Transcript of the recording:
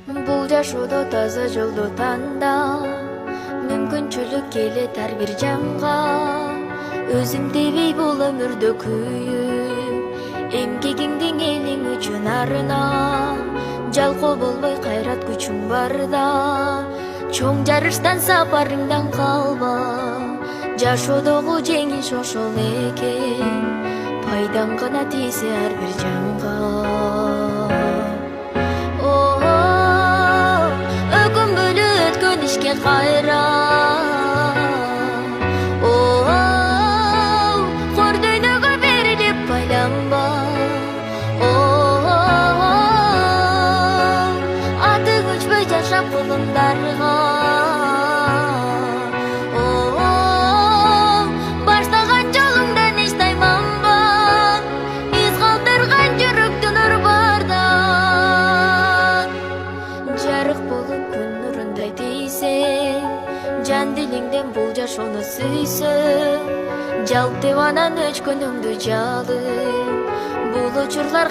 Бул жашоодо таза жолду танда, мүмкүнчүлүк келет ар бир жанга. Өзүм дебей бул өмүрдө күйүп, эмгегиңдин элиң үчүн арына. Жалкоо болбой кайрат күчүң барда, чоң жарыштан сапарыңдан калба. Жашоодогу жеңиш ошол экен, пайдаң гана тийсе ар бир жанга. Өкүм бөлү өткөн ишке кайра, кор дүйнөгө берилип байланба. Атың өчпөй жашап кулундарга, баштаган жолуңдан эч тайманба. Из калтырган жүрөктүн өр бардан, жарык болуп күн нурундай тийсең, жан дилиңден бул жашоону сүйсөң, жалп деп анан өчкөнүңдү жалып, бул учурлар